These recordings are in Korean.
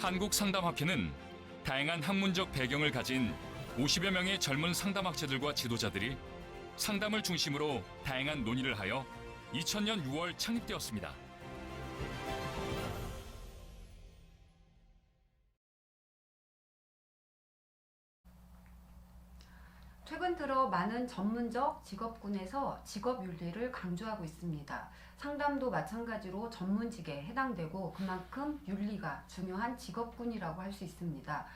한국상담학회는 다양한 학문적 배경을 가진 50여 명의 젊은 상담학자들과 지도자들이 상담을 중심으로 다양한 논의를 하여 2000년 6월 창립되었습니다. 최근 들어 많은 전문적 직업군에서 직업윤리를 강조하고 있습니다. 상담도 마찬가지로 전문직에 해당되고 그만큼 윤리가 중요한 직업군이라고 할 수 있습니다.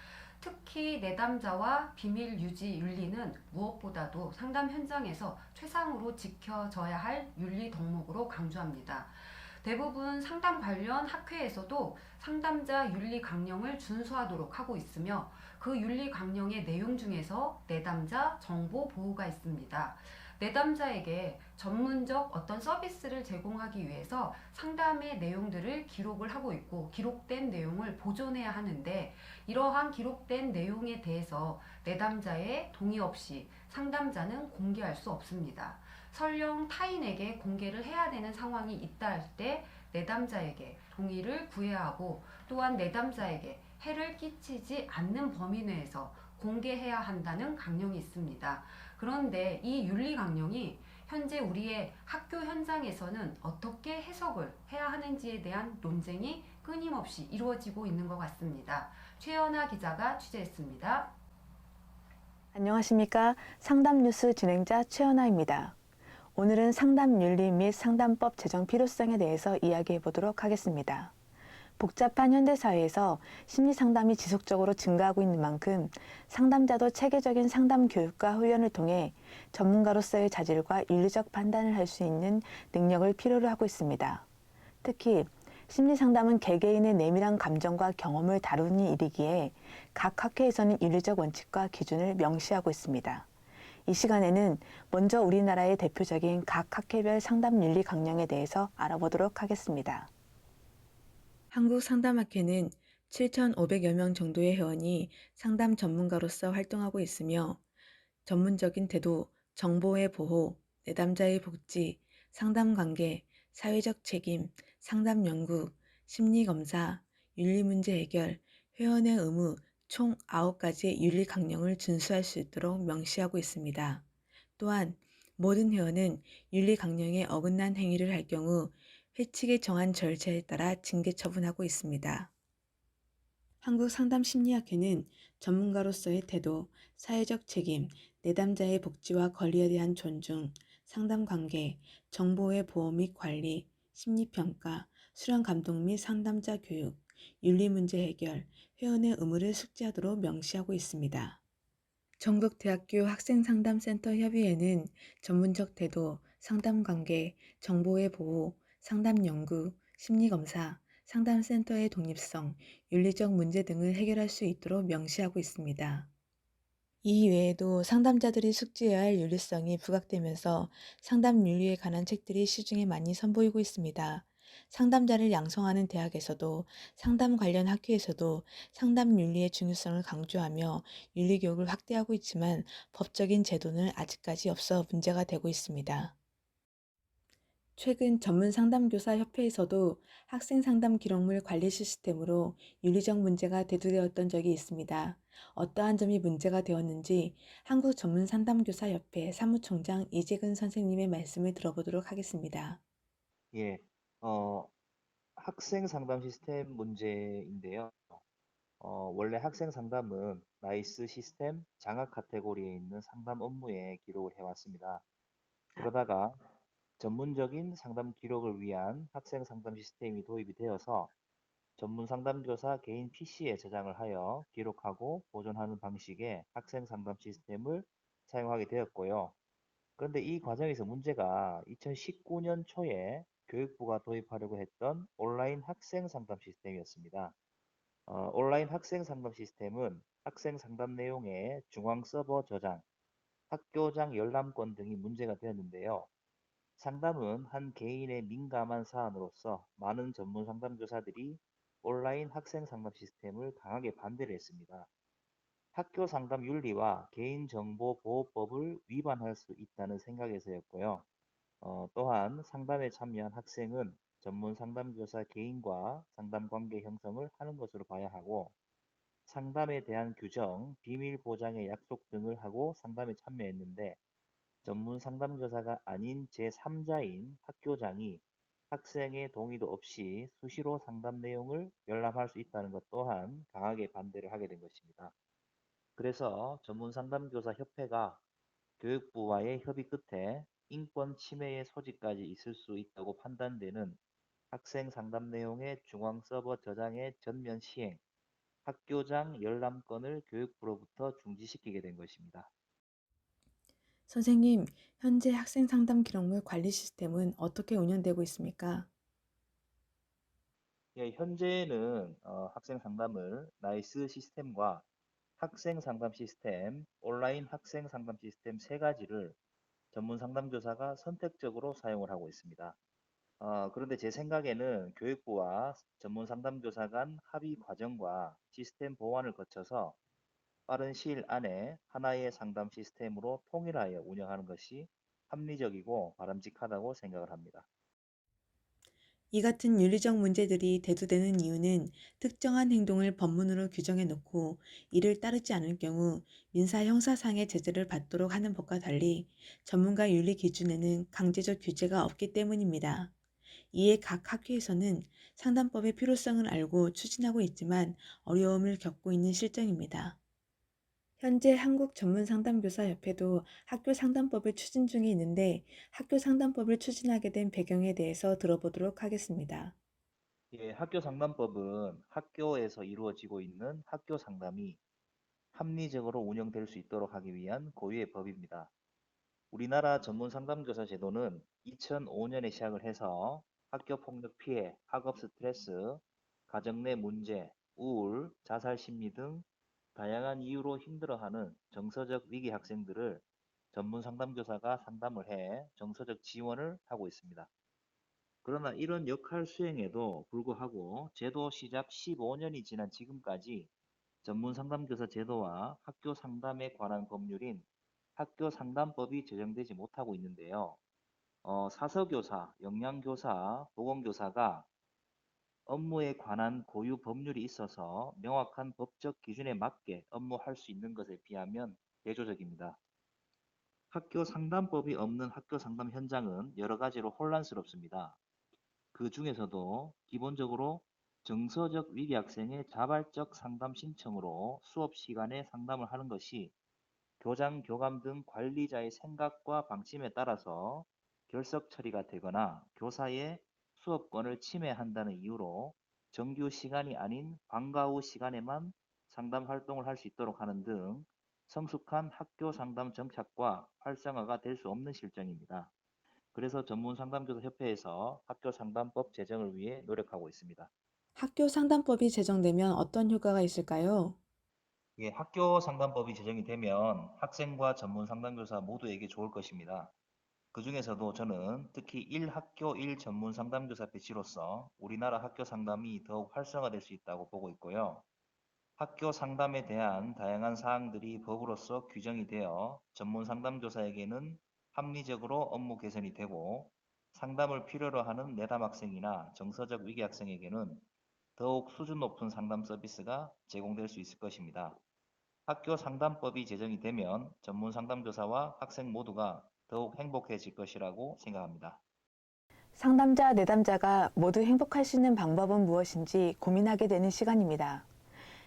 특히 내담자와 비밀 유지 윤리는 무엇보다도 상담 현장에서 최상으로 지켜져야 할 윤리 덕목으로 강조합니다. 대부분 상담 관련 학회에서도 상담자 윤리 강령을 준수하도록 하고 있으며 그 윤리 강령의 내용 중에서 내담자 정보 보호가 있습니다. 내담자에게 전문적 어떤 서비스를 제공하기 위해서 상담의 내용들을 기록을 하고 있고 기록된 내용을 보존해야 하는데 이러한 기록된 내용에 대해서 내담자의 동의 없이 상담자는 공개할 수 없습니다. 설령 타인에게 공개를 해야 되는 상황이 있다 할 때 내담자에게 동의를 구해야 하고 또한 내담자에게 해를 끼치지 않는 범위 내에서 공개해야 한다는 강령이 있습니다. 그런데 이 윤리 강령이 현재 우리의 학교 현장에서는 어떻게 해석을 해야 하는지에 대한 논쟁이 끊임없이 이루어지고 있는 것 같습니다. 최연아 기자가 취재했습니다. 안녕하십니까. 상담뉴스 진행자 최연아입니다. 오늘은 상담윤리 및 상담법 제정 필요성에 대해서 이야기해 보도록 하겠습니다. 복잡한 현대사회에서 심리상담이 지속적으로 증가하고 있는 만큼 상담자도 체계적인 상담 교육과 훈련을 통해 전문가로서의 자질과 윤리적 판단을 할 수 있는 능력을 필요로 하고 있습니다. 특히 심리상담은 개개인의 내밀한 감정과 경험을 다루는 일이기에 각 학회에서는 윤리적 원칙과 기준을 명시하고 있습니다. 이 시간에는 먼저 우리나라의 대표적인 각 학회별 상담윤리 강령에 대해서 알아보도록 하겠습니다. 한국상담학회는 7,500여 명 정도의 회원이 상담 전문가로서 활동하고 있으며 전문적인 태도, 정보의 보호, 내담자의 복지, 상담관계, 사회적 책임, 상담 연구, 심리검사, 윤리문제 해결, 회원의 의무 총 9가지의 윤리 강령을 준수할 수 있도록 명시하고 있습니다. 또한 모든 회원은 윤리 강령에 어긋난 행위를 할 경우 회칙에 정한 절차에 따라 징계 처분하고 있습니다. 한국상담심리학회는 전문가로서의 태도, 사회적 책임, 내담자의 복지와 권리에 대한 존중, 상담관계, 정보의 보호 및 관리, 심리평가, 수련감독 및 상담자 교육, 윤리문제 해결, 회원의 의무를 숙지하도록 명시하고 있습니다. 전국대학교 학생상담센터 협의회는 전문적 태도, 상담관계, 정보의 보호, 상담연구, 심리검사, 상담센터의 독립성, 윤리적 문제 등을 해결할 수 있도록 명시하고 있습니다. 이 외에도 상담자들이 숙지해야 할 윤리성이 부각되면서 상담 윤리에 관한 책들이 시중에 많이 선보이고 있습니다. 상담자를 양성하는 대학에서도 상담 관련 학회에서도 상담 윤리의 중요성을 강조하며 윤리 교육을 확대하고 있지만 법적인 제도는 아직까지 없어 문제가 되고 있습니다. 최근 전문상담교사협회에서도 학생상담 기록물 관리 시스템으로 윤리적 문제가 대두되었던 적이 있습니다. 어떠한 점이 문제가 되었는지 한국전문상담교사협회 사무총장 이재근 선생님의 말씀을 들어보도록 하겠습니다. 예, 학생 상담 시스템 문제인데요. 원래 학생 상담은 나이스 시스템 장학 카테고리에 있는 상담 업무에 기록을 해왔습니다. 그러다가 전문적인 상담 기록을 위한 학생 상담 시스템이 도입이 되어서 전문 상담교사 개인 PC에 저장을 하여 기록하고 보존하는 방식의 학생 상담 시스템을 사용하게 되었고요. 그런데 이 과정에서 문제가 2019년 초에 교육부가 도입하려고 했던 온라인 학생 상담 시스템이었습니다. 온라인 학생 상담 시스템은 학생 상담 내용의 중앙 서버 저장, 학교장 열람권 등이 문제가 되었는데요. 상담은 한 개인의 민감한 사안으로서 많은 전문 상담교사들이 온라인 학생 상담 시스템을 강하게 반대를 했습니다. 학교 상담 윤리와 개인정보보호법을 위반할 수 있다는 생각에서였고요. 또한 상담에 참여한 학생은 전문 상담교사 개인과 상담 관계 형성을 하는 것으로 봐야 하고, 상담에 대한 규정, 비밀 보장의 약속 등을 하고 상담에 참여했는데, 전문 상담교사가 아닌 제3자인 학교장이 학생의 동의도 없이 수시로 상담 내용을 열람할 수 있다는 것 또한 강하게 반대를 하게 된 것입니다. 그래서 전문 상담교사 협회가 교육부와의 협의 끝에 인권 침해의 소지까지 있을 수 있다고 판단되는 학생 상담 내용의 중앙 서버 저장의 전면 시행, 학교장 열람권을 교육부로부터 중지시키게 된 것입니다. 선생님, 현재 학생 상담 기록물 관리 시스템은 어떻게 운영되고 있습니까? 예, 현재는 학생 상담을 나이스 시스템과 학생 상담 시스템, 온라인 학생 상담 시스템 세 가지를 전문 상담교사가 선택적으로 사용을 하고 있습니다. 그런데 제 생각에는 교육부와 전문 상담교사 간 합의 과정과 시스템 보완을 거쳐서 빠른 시일 안에 하나의 상담 시스템으로 통일하여 운영하는 것이 합리적이고 바람직하다고 생각을 합니다. 이 같은 윤리적 문제들이 대두되는 이유는 특정한 행동을 법문으로 규정해 놓고 이를 따르지 않을 경우 민사 형사상의 제재를 받도록 하는 법과 달리 전문가 윤리 기준에는 강제적 규제가 없기 때문입니다. 이에 각 학교에서는 상담법의 필요성을 알고 추진하고 있지만 어려움을 겪고 있는 실정입니다. 현재 한국전문상담교사협회도 학교상담법을 추진 중에 있는데 학교 상담법을 추진하게 된 배경에 대해서 들어보도록 하겠습니다. 예, 학교 상담법은 학교에서 이루어지고 있는 학교 상담이 합리적으로 운영될 수 있도록 하기 위한 고유의 법입니다. 우리나라 전문 상담교사 제도는 2005년에 시작을 해서 학교 폭력 피해, 학업 스트레스, 가정 내 문제, 우울, 자살 심리 등 다양한 이유로 힘들어하는 정서적 위기 학생들을 전문 상담교사가 상담을 해 정서적 지원을 하고 있습니다. 그러나 이런 역할 수행에도 불구하고 제도 시작 15년이 지난 지금까지 전문 상담교사 제도와 학교 상담에 관한 법률인 학교 상담법이 제정되지 못하고 있는데요. 사서교사, 영양교사, 보건교사가 업무에 관한 고유 법률이 있어서 명확한 법적 기준에 맞게 업무할 수 있는 것에 비하면 대조적입니다. 학교 상담법이 없는 학교 상담 현장은 여러 가지로 혼란스럽습니다. 그 중에서도 기본적으로 정서적 위기 학생의 자발적 상담 신청으로 수업 시간에 상담을 하는 것이 교장, 교감 등 관리자의 생각과 방침에 따라서 결석 처리가 되거나 교사의 수업권을 침해한다는 이유로 정규 시간이 아닌 방과 후 시간에만 상담 활동을 할 수 있도록 하는 등 성숙한 학교 상담 정착과 활성화가 될 수 없는 실정입니다. 그래서 전문 상담교사 협회에서 학교 상담법 제정을 위해 노력하고 있습니다. 학교 상담법이 제정되면 어떤 효과가 있을까요? 예, 학교 상담법이 제정이 되면 학생과 전문 상담교사 모두에게 좋을 것입니다. 그 중에서도 저는 특히 1학교 1전문 상담교사 배치로서 우리나라 학교 상담이 더욱 활성화될 수 있다고 보고 있고요. 학교 상담에 대한 다양한 사항들이 법으로서 규정이 되어 전문 상담교사에게는 합리적으로 업무 개선이 되고 상담을 필요로 하는 내담 학생이나 정서적 위기 학생에게는 더욱 수준 높은 상담 서비스가 제공될 수 있을 것입니다. 학교 상담법이 제정이 되면 전문 상담교사와 학생 모두가 더욱 행복해질 것이라고 생각합니다. 상담자, 내담자가 모두 행복할 수 있는 방법은 무엇인지 고민하게 되는 시간입니다.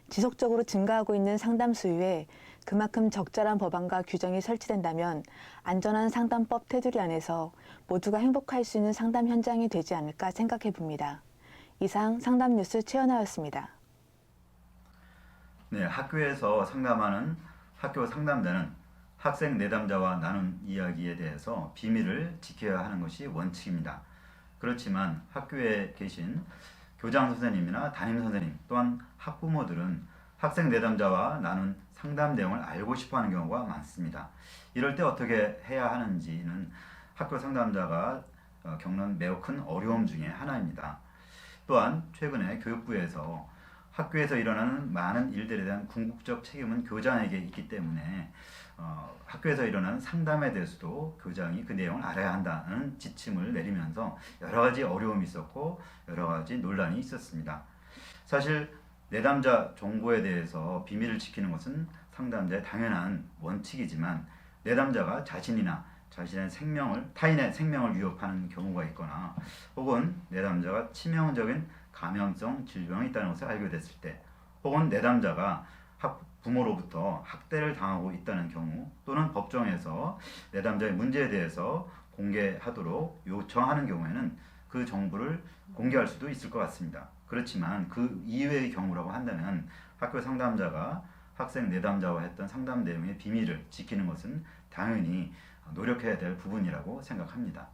지속적으로 증가하고 있는 상담 수요에 그만큼 적절한 법안과 규정이 설치된다면 안전한 상담법 테두리 안에서 모두가 행복할 수 있는 상담 현장이 되지 않을까 생각해 봅니다. 이상 상담 뉴스 최연아였습니다. 네, 학교에서 상담하는 학교 상담자는 학생 내담자와 나눈 이야기에 대해서 비밀을 지켜야 하는 것이 원칙입니다. 그렇지만 학교에 계신 교장 선생님이나 담임 선생님 또한 학부모들은 학생 내담자와 나눈 상담 내용을 알고 싶어하는 경우가 많습니다. 이럴 때 어떻게 해야 하는지는 학교 상담자가 겪는 매우 큰 어려움 중에 하나입니다. 또한 최근에 교육부에서 학교에서 일어나는 많은 일들에 대한 궁극적 책임은 교장에게 있기 때문에 학교에서 일어나는 상담에 대해서도 교장이 그 내용을 알아야 한다는 지침을 내리면서 여러 가지 어려움이 있었고 여러 가지 논란이 있었습니다. 사실 내담자 정보에 대해서 비밀을 지키는 것은 상담자의 당연한 원칙이지만 내담자가 자신이나 자신의 타인의 생명을 위협하는 경우가 있거나 혹은 내담자가 치명적인 감염성 질병이 있다는 것을 알게 됐을 때 혹은 내담자가 부모로부터 학대를 당하고 있다는 경우 또는 법정에서 내담자의 문제에 대해서 공개하도록 요청하는 경우에는 그 정보를 공개할 수도 있을 것 같습니다. 그렇지만 그 이외의 경우라고 한다면 학교 상담자가 학생 내담자와 했던 상담 내용의 비밀을 지키는 것은 당연히 노력해야 될 부분이라고 생각합니다.